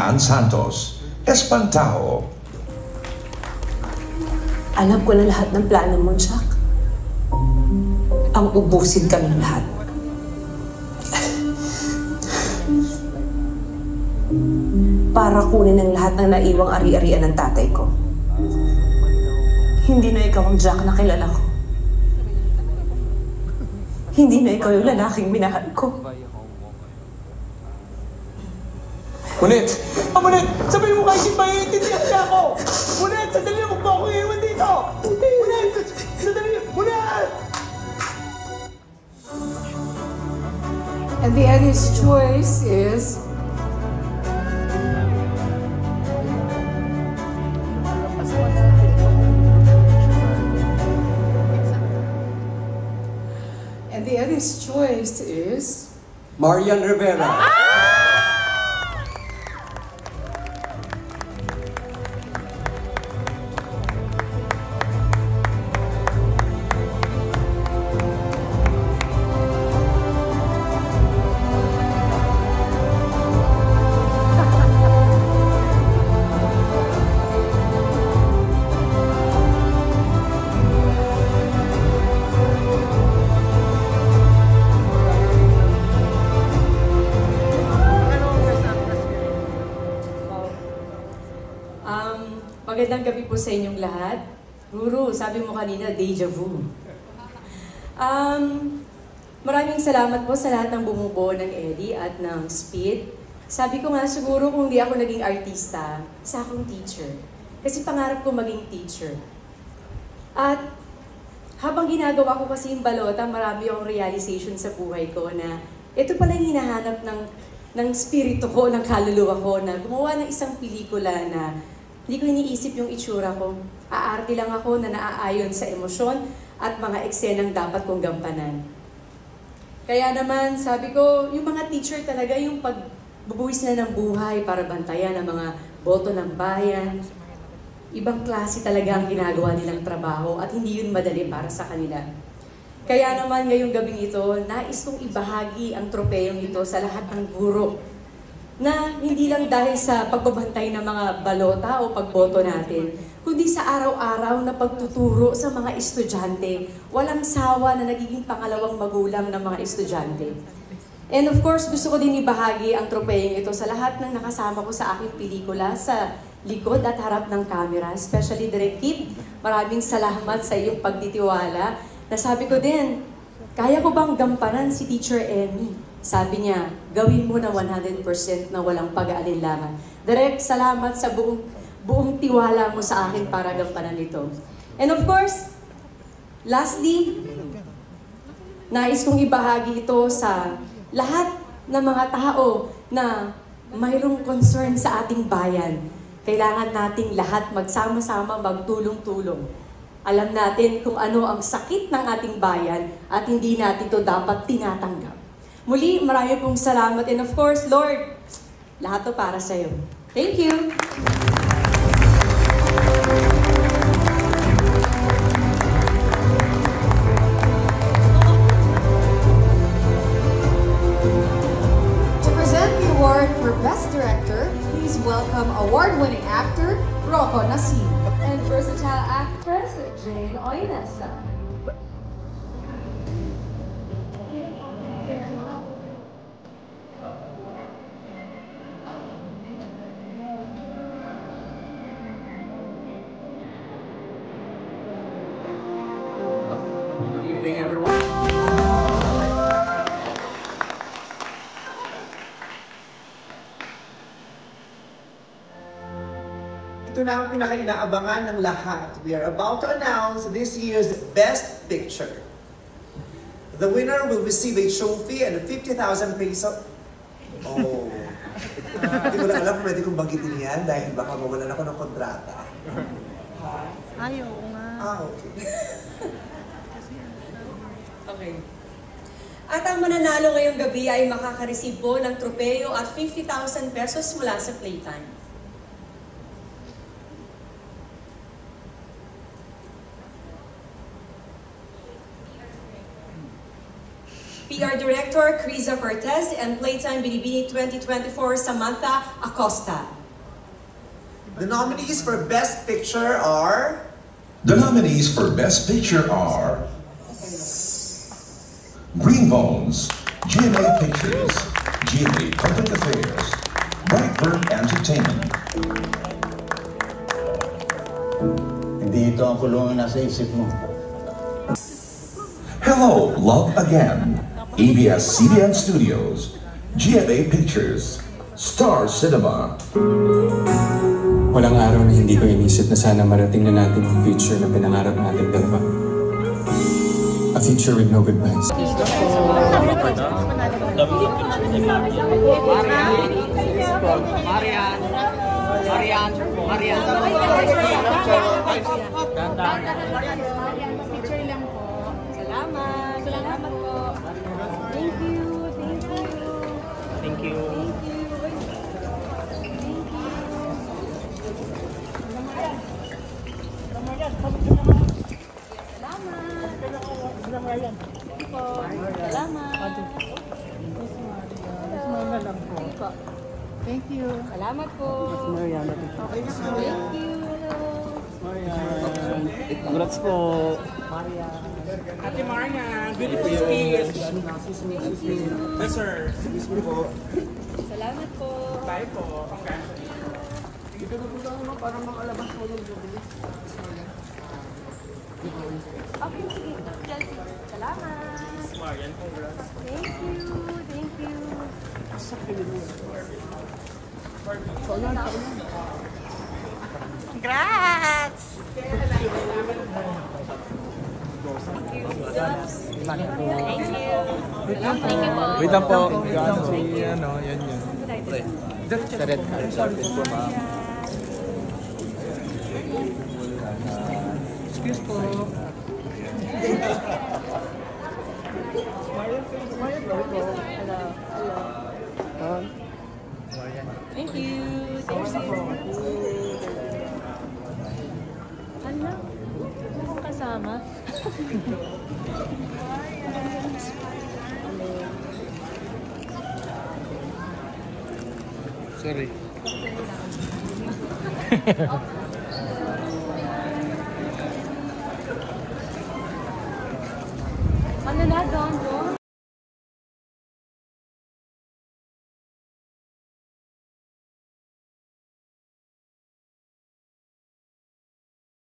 Ann Santos, Espantaho. Alam ko na lahat ng plano mo, Jack. Ang ubusin kaming lahat. Para kunin ang lahat ng naiwang ari-arian ng tatay ko. Hindi na ikaw ang Jack na kilala ko. Hindi na ikaw yung lalaking minahal ko. Munit! Munit! Sabihin mo kahit maiintindihan niya ako! Munit! Sandali! Huwag mo ako iiwan dito! Munit! Sandali! Munit! And the Eddie's choice is... And the Eddie's choice is... Marian Rivera. Magandang gabi po sa inyong lahat. Guru, sabi mo kanina, deja vu. Maraming salamat po sa lahat ng bumubuo ng Eddie at ng Speed. Sabi ko nga siguro kung di ako naging artista, sa akong teacher. Kasi pangarap ko maging teacher. At habang ginagawa ko kasi yung balota, marami akong realization sa buhay ko na ito pala yung hinahanap ng spirito ko, ng kaluluwa ko na gumawa ng isang pelikula na hindi ko iniisip yung itsura ko. Aarte lang ako na naaayon sa emosyon at mga eksenang dapat kong gampanan. Kaya naman, sabi ko, yung mga teacher talaga, yung pagbubuwis na ng buhay para bantayan ang mga boto ng bayan, ibang klase talaga ang ginagawa nilang trabaho at hindi yun madali para sa kanila. Kaya naman ngayong gabing ito, nais kong ibahagi ang tropeyong ito sa lahat ng guro na hindi lang dahil sa pagbabantay ng mga balota o pagboto natin, kundi sa araw-araw na pagtuturo sa mga estudyante, walang sawa na nagiging pangalawang magulang ng mga estudyante. And of course, gusto ko din ibahagi ang tropeyong ito sa lahat ng nakasama ko sa aking pelikula sa likod at harap ng camera, especially Direk Kip. Maraming salamat sa iyong pagtitiwala. Nasabi ko din, kaya ko bang gampanan si Teacher Emmy? Sabi niya, gawin mo na 100% na walang pag-aalinlangan. Direk, salamat sa buong tiwala mo sa akin para gampanan ito. And of course, lastly, nais kong ibahagi ito sa lahat ng mga tao na mayroong concern sa ating bayan. Kailangan nating lahat magsama-sama, magtulong-tulong. Alam natin kung ano ang sakit ng ating bayan at hindi natin ito dapat tinatanggap. Muli, marami pong salamat. And of course, Lord, lahat to para sa'yo. Thank you! To present the award for Best Director, please welcome award-winning actor, Rocco Nassim. And versatile actress, Jane Oinesa. Good evening, everyone. Ito na ang pinaka-inaabangan ng lahat. We are about to announce this year's Best Picture. The winner will receive a trophy and a 50,000 peso. Oh. Hindi ko na alam kung pwede kong banggitin yan dahil baka mawalan ako ng kontrata. Ayaw nga. Okay. Okay. At ang mananalo ngayong gabi ay makaka-receive po ng tropeyo at 50,000 pesos mula sa Playtime. PR Director Criza Cortez, and Playtime Binibini 2024 Samantha Acosta. The nominees for Best Picture are... The nominees for Best Picture are Green Bones, GMA Pictures, GMA Public Affairs, Brightburn Entertainment. Hindi ito ang kulungan nasa isip mo. Hello, Love Again, ABS-CBN Studios, GMA Pictures, Star Cinema. Walang araw na hindi ko inisip na sana marating na natin ang future na pinangarap natin dalawa. A future with no goodbyes. Picture lang po. Salamat. Salamat po. Thank you. Thank you. Thank you. Thank you. Salamat po. Thank you. Congrats po. Ate Maria, beautiful speech. Yes, sir. Salamat po. Bye po. Okay. Okay, sige. Chelsea. Salamat. Marian, congrats. Thank you. Thank you. Congrats! Wait lang po. Ano, yan. Sa red card. Po, ma'am. Excuse po. Thank you. Thank you. Ano? Akong kasama. Sorry.